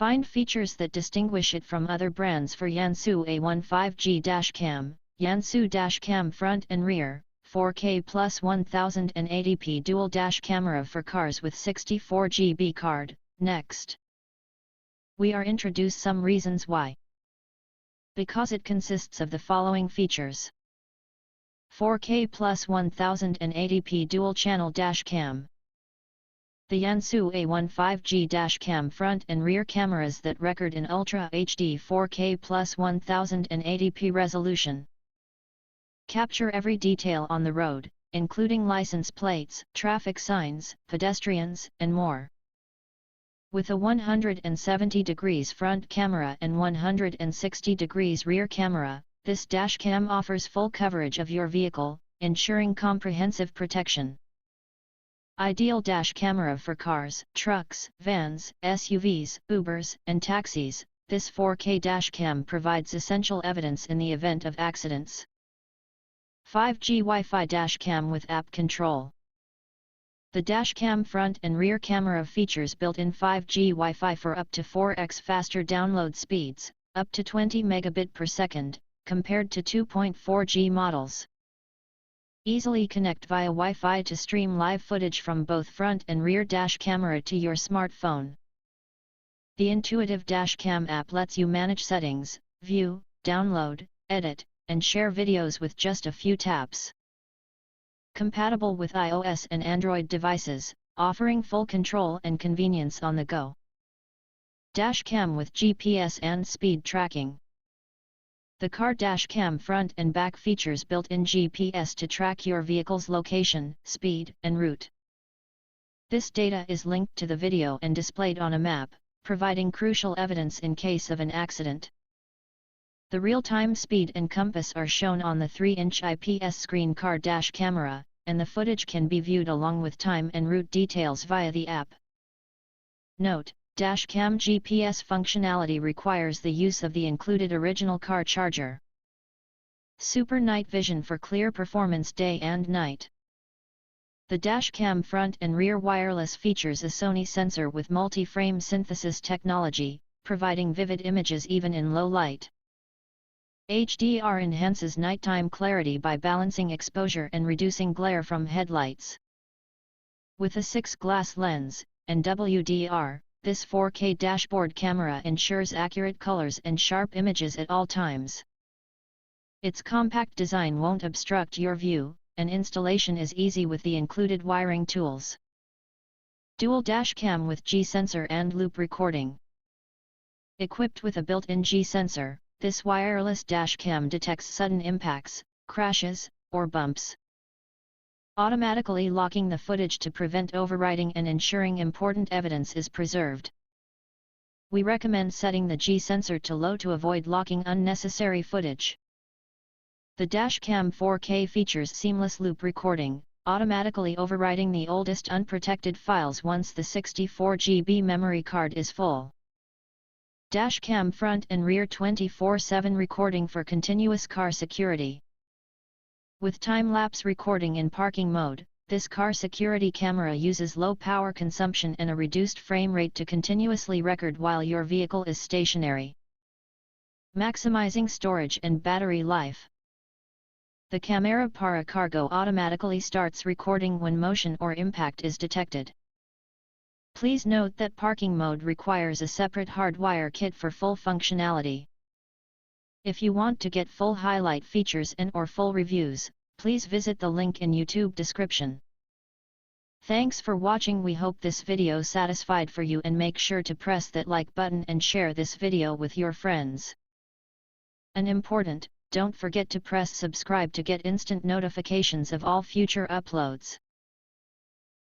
Find features that distinguish it from other brands for Yansoo A15G Dash Cam. Yansoo Dash Cam front and rear, 4K plus 1080p dual dash camera for cars with 64GB card. Next, we are introduce some reasons why. Because it consists of the following features: 4K plus 1080p dual channel dash cam. The Yansoo A15G Dash Cam front and rear cameras that record in Ultra HD 4K plus 1080p resolution. Capture every detail on the road, including license plates, traffic signs, pedestrians, and more. With a 170 degrees front camera and 160 degrees rear camera, this dashcam offers full coverage of your vehicle, ensuring comprehensive protection. Ideal dash camera for cars, trucks, vans, SUVs, Ubers, and taxis. This 4K dashcam provides essential evidence in the event of accidents. 5G Wi-Fi dashcam with app control. The dashcam front and rear camera features built-in 5G Wi-Fi for up to 4x faster download speeds, up to 20 megabit per second, compared to 2.4G models. Easily connect via Wi-Fi to stream live footage from both front and rear dash camera to your smartphone. The intuitive Dashcam app lets you manage settings, view, download, edit, and share videos with just a few taps. Compatible with iOS and Android devices, offering full control and convenience on the go. Dashcam with GPS and speed tracking. The car dashcam front and back features built-in GPS to track your vehicle's location, speed, and route. This data is linked to the video and displayed on a map, providing crucial evidence in case of an accident. The real-time speed and compass are shown on the 3-inch IPS screen car dash camera, and the footage can be viewed along with time and route details via the app. Note: Dashcam GPS functionality requires the use of the included original car charger. Super night vision for clear performance day and night. The Dashcam front and rear wireless features a Sony sensor with multi-frame synthesis technology, providing vivid images even in low light. HDR enhances nighttime clarity by balancing exposure and reducing glare from headlights. With a 6-glass lens and WDR, this 4K dashboard camera ensures accurate colors and sharp images at all times. Its compact design won't obstruct your view, and installation is easy with the included wiring tools. Dual dashcam with G-sensor and loop recording. Equipped with a built-in G-sensor, this wireless dashcam detects sudden impacts, crashes, or bumps, automatically locking the footage to prevent overwriting and ensuring important evidence is preserved. We recommend setting the G-sensor to low to avoid locking unnecessary footage. The Dashcam 4K features seamless loop recording, automatically overwriting the oldest unprotected files once the 64GB memory card is full. Dashcam front and rear 24/7 recording for continuous car security. With time-lapse recording in parking mode, this car security camera uses low power consumption and a reduced frame rate to continuously record while your vehicle is stationary. Maximizing storage and battery life. The camera para cargo automatically starts recording when motion or impact is detected. Please note that parking mode requires a separate hardwire kit for full functionality. If you want to get full highlight features and/or full reviews, please visit the link in YouTube description. Thanks for watching. We hope this video satisfied for you, and make sure to press that like button and share this video with your friends. And important, don't forget to press subscribe to get instant notifications of all future uploads.